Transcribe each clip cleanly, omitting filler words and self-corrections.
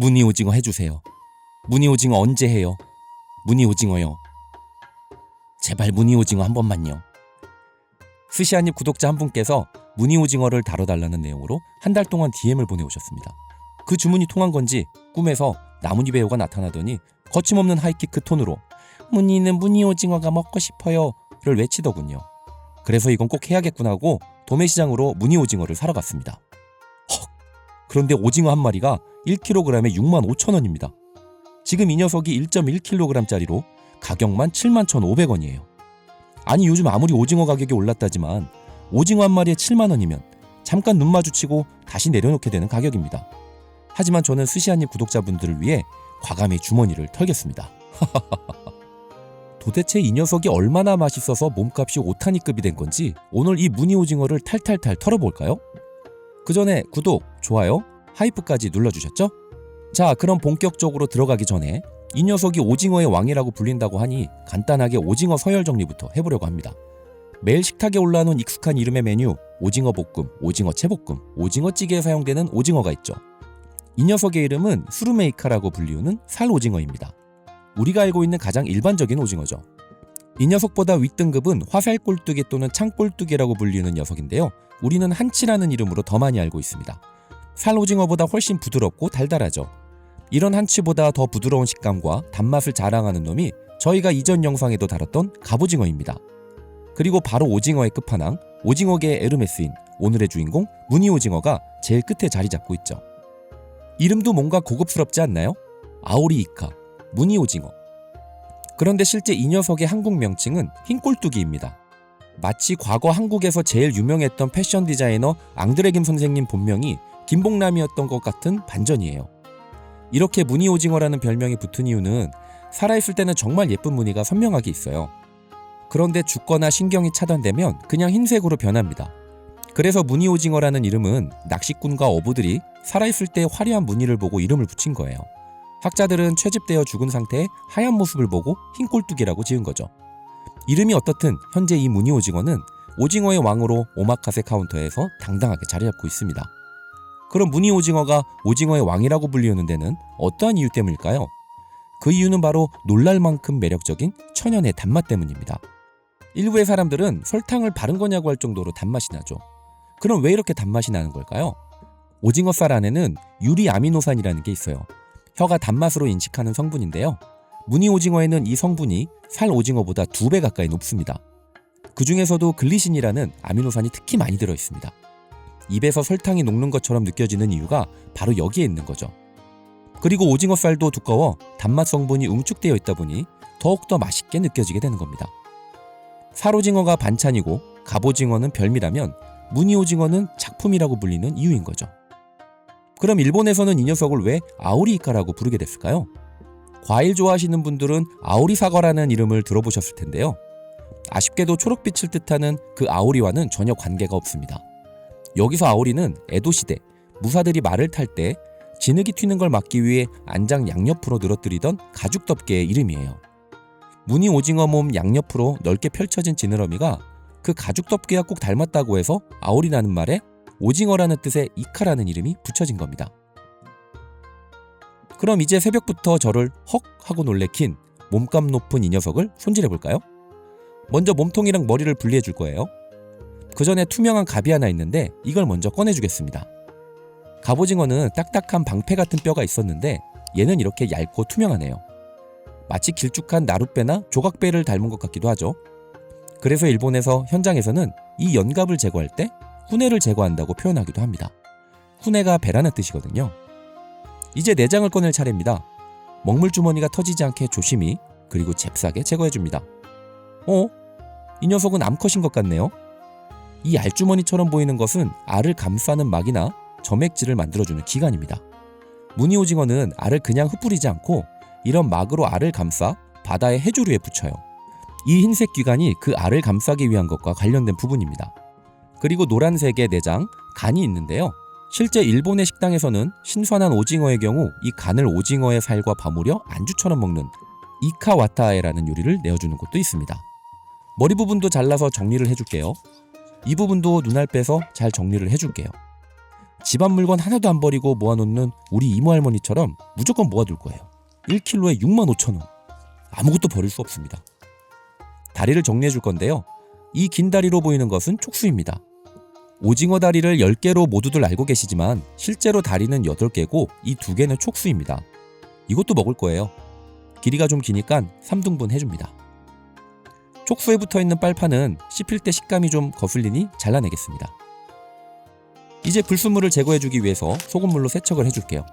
무늬 오징어 해주세요. 무늬 오징어 언제 해요? 무늬 오징어요. 제발 무늬 오징어 한 번만요. 스시 한입 구독자 한 분께서 무늬 오징어를 다뤄달라는 내용으로 한 달 동안 DM을 보내오셨습니다. 그 주문이 통한 건지 꿈에서 나뭇잎 배우가 나타나더니 거침없는 하이킥 그 톤으로 무늬는 무늬 오징어가 먹고 싶어요 를 외치더군요. 그래서 이건 꼭 해야겠구나 하고 도매시장으로 무늬 오징어를 사러 갔습니다. 헉! 그런데 오징어 한 마리가 1kg에 65,000원입니다. 지금 이 녀석이 1.1kg짜리로 가격만 71,500원이에요. 아니 요즘 아무리 오징어 가격이 올랐다지만 오징어 한 마리에 7만원이면 잠깐 눈 마주치고 다시 내려놓게 되는 가격입니다. 하지만 저는 스시 한입 구독자분들을 위해 과감히 주머니를 털겠습니다. 도대체 이 녀석이 얼마나 맛있어서 몸값이 오타니급이 된 건지 오늘 이 무늬 오징어를 탈탈탈 털어볼까요? 그 전에 구독, 좋아요, 하이프까지 눌러주셨죠? 자, 그럼 본격적으로 들어가기 전에 이 녀석이 오징어의 왕이라고 불린다고 하니 간단하게 오징어 서열 정리부터 해보려고 합니다. 매일 식탁에 올라오는 익숙한 이름의 메뉴 오징어 볶음, 오징어 채볶음, 오징어 찌개에 사용되는 오징어가 있죠. 이 녀석의 이름은 수르메이카라고 불리우는 살오징어입니다. 우리가 알고 있는 가장 일반적인 오징어죠. 이 녀석보다 윗등급은 화살꼴뚜기 또는 창꼴뚜기라고 불리는 녀석인데요. 우리는 한치라는 이름으로 더 많이 알고 있습니다. 살오징어보다 훨씬 부드럽고 달달하죠. 이런 한치보다 더 부드러운 식감과 단맛을 자랑하는 놈이 저희가 이전 영상에도 다뤘던 갑오징어입니다. 그리고 바로 오징어의 끝판왕, 오징어계의 에르메스인 오늘의 주인공 무늬 오징어가 제일 끝에 자리 잡고 있죠. 이름도 뭔가 고급스럽지 않나요? 아오리 이카, 무늬 오징어. 그런데 실제 이 녀석의 한국 명칭은 흰꼴뚜기입니다. 마치 과거 한국에서 제일 유명했던 패션 디자이너 앙드레 김 선생님 본명이 김봉남이었던 것 같은 반전이에요. 이렇게 무늬 오징어라는 별명이 붙은 이유는 살아있을 때는 정말 예쁜 무늬가 선명하게 있어요. 그런데 죽거나 신경이 차단되면 그냥 흰색으로 변합니다. 그래서 무늬 오징어라는 이름은 낚시꾼과 어부들이 살아있을 때 화려한 무늬를 보고 이름을 붙인 거예요. 학자들은 채집되어 죽은 상태의 하얀 모습을 보고 흰꼴뚜기라고 지은 거죠. 이름이 어떻든 현재 이 무늬 오징어는 오징어의 왕으로 오마카세 카운터에서 당당하게 자리 잡고 있습니다. 그럼 무늬 오징어가 오징어의 왕이라고 불리우는 데는 어떠한 이유 때문일까요? 그 이유는 바로 놀랄 만큼 매력적인 천연의 단맛 때문입니다. 일부의 사람들은 설탕을 바른 거냐고 할 정도로 단맛이 나죠. 그럼 왜 이렇게 단맛이 나는 걸까요? 오징어살 안에는 유리아미노산이라는 게 있어요. 혀가 단맛으로 인식하는 성분인데요. 무늬 오징어에는 이 성분이 살 오징어보다 2배 가까이 높습니다. 그 중에서도 글리신이라는 아미노산이 특히 많이 들어있습니다. 입에서 설탕이 녹는 것처럼 느껴지는 이유가 바로 여기에 있는 거죠. 그리고 오징어살도 두꺼워 단맛 성분이 응축되어 있다 보니 더욱더 맛있게 느껴지게 되는 겁니다. 살오징어가 반찬이고 갑오징어는 별미라면 무늬 오징어는 작품이라고 불리는 이유인 거죠. 그럼 일본에서는 이 녀석을 왜 아오리이카라고 부르게 됐을까요? 과일 좋아하시는 분들은 아오리 사과라는 이름을 들어보셨을 텐데요. 아쉽게도 초록빛을 뜻하는 그 아오리와는 전혀 관계가 없습니다. 여기서 아오리는 에도시대 무사들이 말을 탈 때 진흙이 튀는 걸 막기 위해 안장 양옆으로 늘어뜨리던 가죽덮개의 이름이에요. 무늬 오징어 몸 양옆으로 넓게 펼쳐진 지느러미가 그 가죽덮개와 꼭 닮았다고 해서 아오리라는 말에 오징어라는 뜻의 이카라는 이름이 붙여진 겁니다. 그럼 이제 새벽부터 저를 헉 하고 놀래킨 몸값 높은 이 녀석을 손질해볼까요? 먼저 몸통이랑 머리를 분리해줄 거예요. 그 전에 투명한 갑이 하나 있는데 이걸 먼저 꺼내주겠습니다. 갑오징어는 딱딱한 방패 같은 뼈가 있었는데 얘는 이렇게 얇고 투명하네요. 마치 길쭉한 나룻배나 조각배를 닮은 것 같기도 하죠. 그래서 일본에서 현장에서는 이 연갑을 제거할 때 후네를 제거한다고 표현하기도 합니다. 후네가 배라는 뜻이거든요. 이제 내장을 꺼낼 차례입니다. 먹물주머니가 터지지 않게 조심히 그리고 잽싸게 제거해줍니다. 이 녀석은 암컷인 것 같네요. 이 알주머니처럼 보이는 것은 알을 감싸는 막이나 점액질을 만들어주는 기관입니다. 무늬 오징어는 알을 그냥 흩뿌리지 않고 이런 막으로 알을 감싸 바다의 해조류에 붙여요. 이 흰색 기관이 그 알을 감싸기 위한 것과 관련된 부분입니다. 그리고 노란색의 내장, 간이 있는데요. 실제 일본의 식당에서는 신선한 오징어의 경우 이 간을 오징어의 살과 버무려 안주처럼 먹는 이카와타에라는 요리를 내어주는 곳도 있습니다. 머리 부분도 잘라서 정리를 해줄게요. 이 부분도 눈알 빼서 잘 정리를 해줄게요. 집안 물건 하나도 안 버리고 모아놓는 우리 이모 할머니처럼 무조건 모아둘 거예요. 1kg에 65,000원. 아무것도 버릴 수 없습니다. 다리를 정리해 줄 건데요. 이 긴 다리로 보이는 것은 촉수입니다. 오징어 다리를 10개로 모두들 알고 계시지만 실제로 다리는 8개고 이 2개는 촉수입니다. 이것도 먹을 거예요. 길이가 좀 기니까 3등분 해줍니다. 촉수에 붙어있는 빨판은 씹힐 때 식감이 좀 거슬리니 잘라내겠습니다. 이제 불순물을 제거해주기 위해서 소금물로 세척을 해줄게요.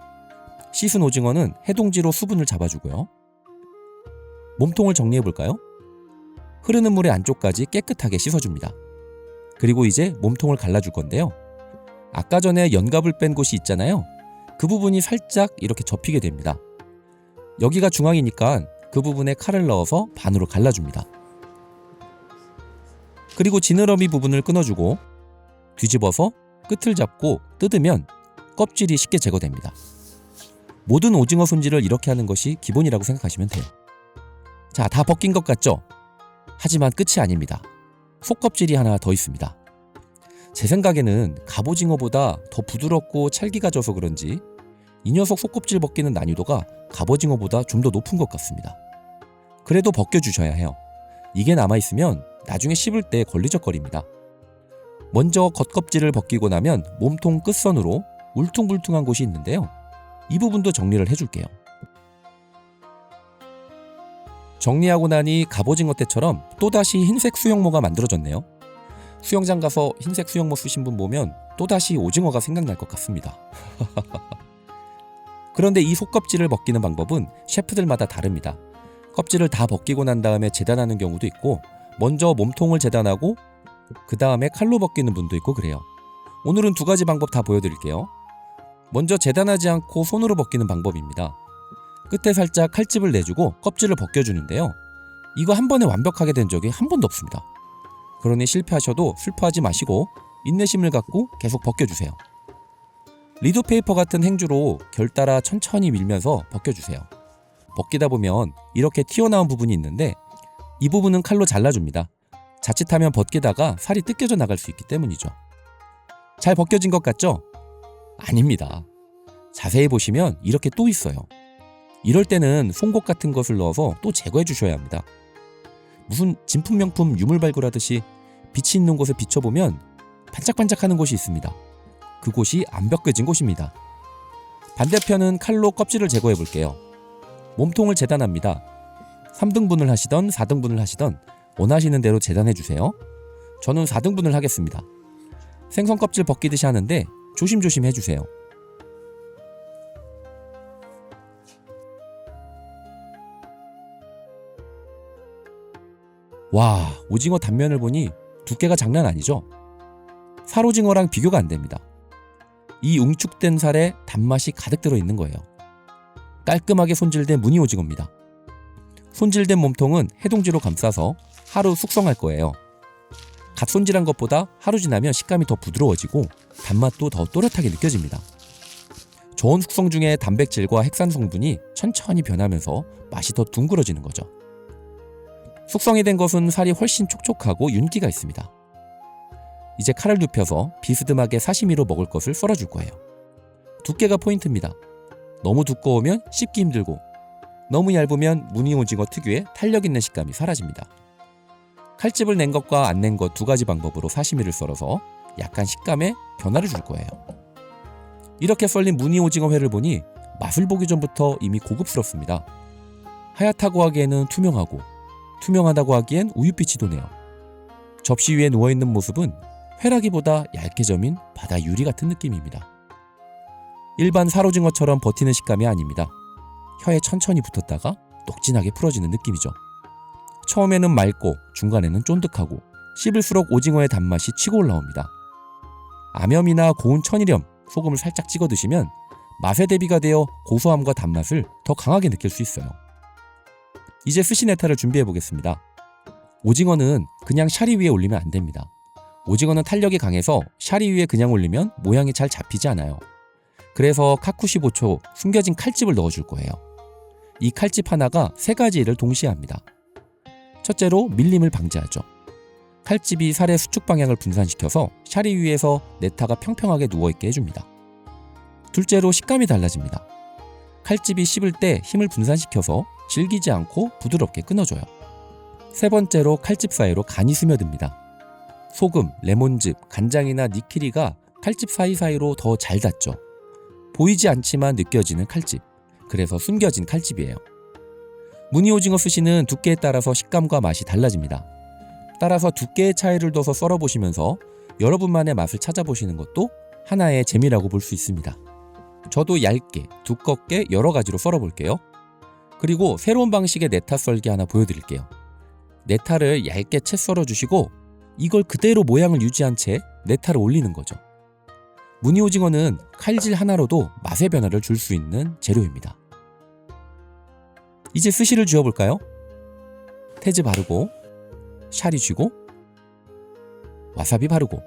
씻은 오징어는 해동지로 수분을 잡아주고요. 몸통을 정리해볼까요? 흐르는 물의 안쪽까지 깨끗하게 씻어줍니다. 그리고 이제 몸통을 갈라줄 건데요. 아까 전에 연갑을 뺀 곳이 있잖아요. 그 부분이 살짝 이렇게 접히게 됩니다. 여기가 중앙이니까 그 부분에 칼을 넣어서 반으로 갈라줍니다. 그리고 지느러미 부분을 끊어주고 뒤집어서 끝을 잡고 뜯으면 껍질이 쉽게 제거됩니다. 모든 오징어 손질을 이렇게 하는 것이 기본이라고 생각하시면 돼요. 자, 다 벗긴 것 같죠? 하지만 끝이 아닙니다. 속껍질이 하나 더 있습니다. 제 생각에는 갑오징어보다 더 부드럽고 찰기가 져서 그런지 이 녀석 속껍질 벗기는 난이도가 갑오징어보다 좀 더 높은 것 같습니다. 그래도 벗겨주셔야 해요. 이게 남아있으면 나중에 씹을 때 걸리적거립니다. 먼저 겉껍질을 벗기고 나면 몸통 끝선으로 울퉁불퉁한 곳이 있는데요. 이 부분도 정리를 해줄게요. 정리하고 나니 갑오징어 때처럼 또다시 흰색 수영모가 만들어졌네요. 수영장 가서 흰색 수영모 쓰신 분 보면 또다시 오징어가 생각날 것 같습니다. 그런데 이 속껍질을 벗기는 방법은 셰프들마다 다릅니다. 껍질을 다 벗기고 난 다음에 재단하는 경우도 있고 먼저 몸통을 재단하고 그 다음에 칼로 벗기는 분도 있고 그래요. 오늘은 2가지 방법 다 보여드릴게요. 먼저 재단하지 않고 손으로 벗기는 방법입니다. 끝에 살짝 칼집을 내주고 껍질을 벗겨주는데요. 이거 한 번에 완벽하게 된 적이 한 번도 없습니다. 그러니 실패하셔도 슬퍼하지 마시고 인내심을 갖고 계속 벗겨주세요. 리드페이퍼 같은 행주로 결 따라 천천히 밀면서 벗겨주세요. 벗기다 보면 이렇게 튀어나온 부분이 있는데 이 부분은 칼로 잘라줍니다. 자칫하면 벗기다가 살이 뜯겨져 나갈 수 있기 때문이죠. 잘 벗겨진 것 같죠? 아닙니다. 자세히 보시면 이렇게 또 있어요. 이럴 때는 송곳 같은 것을 넣어서 또 제거해 주셔야 합니다. 무슨 진품명품 유물 발굴하듯이 빛이 있는 곳에 비춰보면 반짝반짝하는 곳이 있습니다. 그곳이 안 벗겨진 곳입니다. 반대편은 칼로 껍질을 제거해 볼게요. 몸통을 재단합니다. 3등분을 하시던 4등분을 하시던 원하시는 대로 재단해 주세요. 저는 4등분을 하겠습니다. 생선 껍질 벗기듯이 하는데 조심조심 해주세요. 와, 오징어 단면을 보니 두께가 장난 아니죠? 살오징어랑 비교가 안 됩니다. 이 웅축된 살에 단맛이 가득 들어있는 거예요. 깔끔하게 손질된 무늬오징어입니다. 손질된 몸통은 해동지로 감싸서 하루 숙성할 거예요. 갓 손질한 것보다 하루 지나면 식감이 더 부드러워지고 단맛도 더 또렷하게 느껴집니다. 저온 숙성 중에 단백질과 핵산 성분이 천천히 변하면서 맛이 더 둥그러지는 거죠. 숙성이 된 것은 살이 훨씬 촉촉하고 윤기가 있습니다. 이제 칼을 눕혀서 비스듬하게 사시미로 먹을 것을 썰어줄 거예요. 두께가 포인트입니다. 너무 두꺼우면 씹기 힘들고 너무 얇으면 무늬오징어 특유의 탄력 있는 식감이 사라집니다. 칼집을 낸 것과 안 낸 것 2가지 방법으로 사시미를 썰어서 약간 식감에 변화를 줄 거예요. 이렇게 썰린 무늬오징어 회를 보니 맛을 보기 전부터 이미 고급스럽습니다. 하얗다고 하기에는 투명하고 투명하다고 하기엔 우윳빛이 도네요. 접시 위에 누워있는 모습은 회라기보다 얇게 저민 바다 유리 같은 느낌입니다. 일반 살오징어처럼 버티는 식감이 아닙니다. 혀에 천천히 붙었다가 녹진하게 풀어지는 느낌이죠. 처음에는 맑고 중간에는 쫀득하고 씹을수록 오징어의 단맛이 치고 올라옵니다. 암염이나 고운 천일염, 소금을 살짝 찍어 드시면 맛의 대비가 되어 고소함과 단맛을 더 강하게 느낄 수 있어요. 이제 스시네타를 준비해 보겠습니다. 오징어는 그냥 샤리 위에 올리면 안 됩니다. 오징어는 탄력이 강해서 샤리 위에 그냥 올리면 모양이 잘 잡히지 않아요. 그래서 카쿠시보초 숨겨진 칼집을 넣어줄 거예요. 이 칼집 하나가 3가지 일을 동시에 합니다. 첫째로 밀림을 방지하죠. 칼집이 살의 수축 방향을 분산시켜서 샤리 위에서 네타가 평평하게 누워있게 해줍니다. 둘째로 식감이 달라집니다. 칼집이 씹을 때 힘을 분산시켜서 질기지 않고 부드럽게 끊어줘요. 세 번째로 칼집 사이로 간이 스며듭니다. 소금, 레몬즙, 간장이나 니키리가 칼집 사이사이로 더 잘 닿죠. 보이지 않지만 느껴지는 칼집. 그래서 숨겨진 칼집이에요. 무늬오징어 스시는 두께에 따라서 식감과 맛이 달라집니다. 따라서 두께의 차이를 둬서 썰어보시면서 여러분만의 맛을 찾아보시는 것도 하나의 재미라고 볼 수 있습니다. 저도 얇게, 두껍게 여러 가지로 썰어볼게요. 그리고 새로운 방식의 네타 썰기 하나 보여드릴게요. 네타를 얇게 채 썰어주시고 이걸 그대로 모양을 유지한 채 네타를 올리는 거죠. 무늬오징어는 칼질 하나로도 맛의 변화를 줄 수 있는 재료입니다. 이제 스시를 쥐어볼까요? 테즈 바르고 샤리 쥐고 와사비 바르고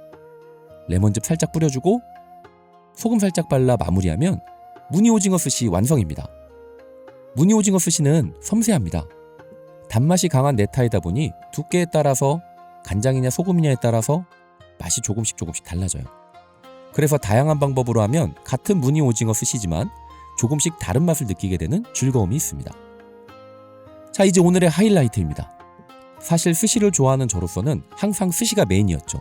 레몬즙 살짝 뿌려주고 소금 살짝 발라 마무리하면 무늬오징어 스시 완성입니다. 무늬오징어 스시는 섬세합니다. 단맛이 강한 네타이다 보니 두께에 따라서 간장이냐 소금이냐에 따라서 맛이 조금씩 달라져요. 그래서 다양한 방법으로 하면 같은 무늬오징어 스시지만 조금씩 다른 맛을 느끼게 되는 즐거움이 있습니다. 자, 이제 오늘의 하이라이트입니다. 사실 스시를 좋아하는 저로서는 항상 스시가 메인이었죠.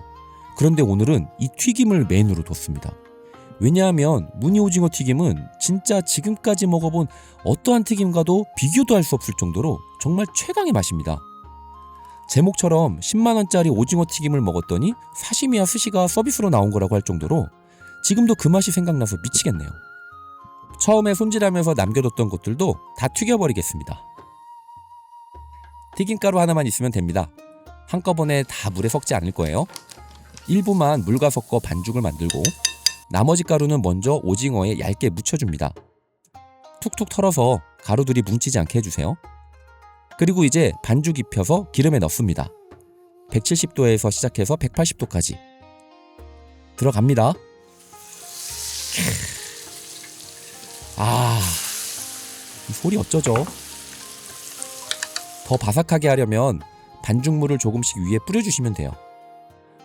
그런데 오늘은 이 튀김을 메인으로 뒀습니다. 왜냐하면 무늬오징어 튀김은 진짜 지금까지 먹어본 어떠한 튀김과도 비교도 할 수 없을 정도로 정말 최강의 맛입니다. 제목처럼 10만원짜리 오징어 튀김을 먹었더니 사시미와 스시가 서비스로 나온 거라고 할 정도로 지금도 그 맛이 생각나서 미치겠네요. 처음에 손질하면서 남겨뒀던 것들도 다 튀겨버리겠습니다. 튀김가루 하나만 있으면 됩니다. 한꺼번에 다 물에 섞지 않을 거예요. 일부만 물과 섞어 반죽을 만들고 나머지 가루는 먼저 오징어에 얇게 묻혀줍니다. 툭툭 털어서 가루들이 뭉치지 않게 해주세요. 그리고 이제 반죽 입혀서 기름에 넣습니다. 170도에서 시작해서 180도까지 들어갑니다. 이 소리 어쩌죠? 더 바삭하게 하려면 반죽물을 조금씩 위에 뿌려주시면 돼요.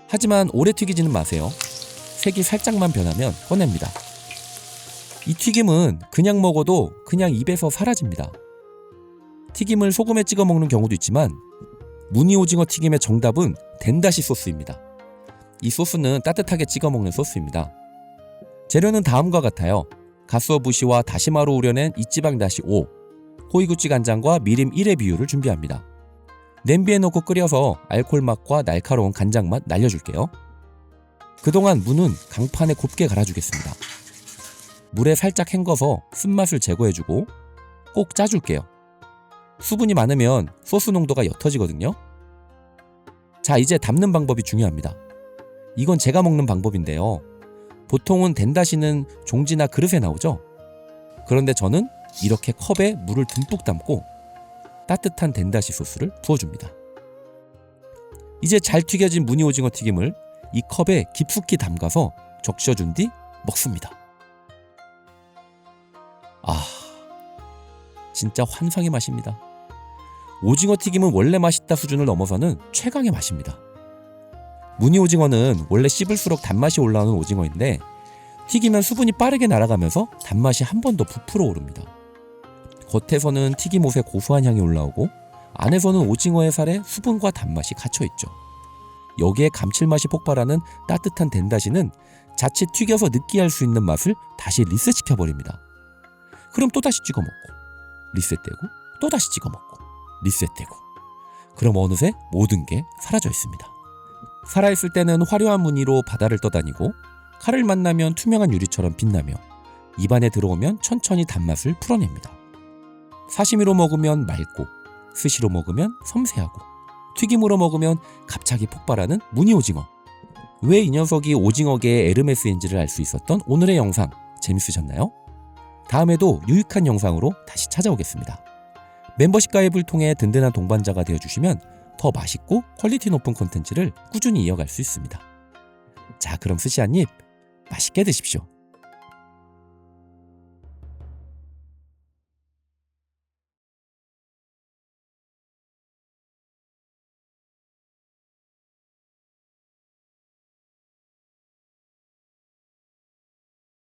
하지만 오래 튀기지는 마세요. 색이 살짝만 변하면 꺼냅니다. 이 튀김은 그냥 먹어도 그냥 입에서 사라집니다. 튀김을 소금에 찍어 먹는 경우도 있지만 무늬오징어 튀김의 정답은 덴다시 소스입니다. 이 소스는 따뜻하게 찍어 먹는 소스입니다. 재료는 다음과 같아요. 가쓰오부시와 다시마로 우려낸 이찌방 다시 5, 호이구찌 간장과 미림 1의 비율을 준비합니다. 냄비에 넣고 끓여서 알코올 맛과 날카로운 간장 맛 날려줄게요. 그동안 무는 강판에 곱게 갈아주겠습니다. 물에 살짝 헹궈서 쓴맛을 제거해주고 꼭 짜줄게요. 수분이 많으면 소스 농도가 옅어지거든요. 자, 이제 담는 방법이 중요합니다. 이건 제가 먹는 방법인데요. 보통은 덴다시는 종지나 그릇에 나오죠. 그런데 저는 이렇게 컵에 물을 듬뿍 담고 따뜻한 덴다시 소스를 부어줍니다. 이제 잘 튀겨진 무늬오징어 튀김을 이 컵에 깊숙이 담가서 적셔준 뒤 먹습니다. 진짜 환상의 맛입니다. 오징어 튀김은 원래 맛있다 수준을 넘어서는 최강의 맛입니다. 무늬오징어는 원래 씹을수록 단맛이 올라오는 오징어인데 튀기면 수분이 빠르게 날아가면서 단맛이 한 번 더 부풀어 오릅니다. 겉에서는 튀김옷의 고소한 향이 올라오고 안에서는 오징어의 살에 수분과 단맛이 갇혀있죠. 여기에 감칠맛이 폭발하는 따뜻한 덴다시는 자칫 튀겨서 느끼할 수 있는 맛을 다시 리셋시켜버립니다. 그럼 또다시 찍어 먹고 리셋되고 또다시 찍어 먹고 리셋되고 그럼 어느새 모든 게 사라져 있습니다. 살아있을 때는 화려한 무늬로 바다를 떠다니고 칼을 만나면 투명한 유리처럼 빛나며 입안에 들어오면 천천히 단맛을 풀어냅니다. 사시미로 먹으면 맑고 스시로 먹으면 섬세하고 튀김으로 먹으면 갑자기 폭발하는 무늬오징어. 왜 이 녀석이 오징어계의 에르메스인지를 알 수 있었던 오늘의 영상 재밌으셨나요? 다음에도 유익한 영상으로 다시 찾아오겠습니다. 멤버십 가입을 통해 든든한 동반자가 되어주시면 더 맛있고 퀄리티 높은 콘텐츠를 꾸준히 이어갈 수 있습니다. 자, 그럼 스시 한 입 맛있게 드십시오.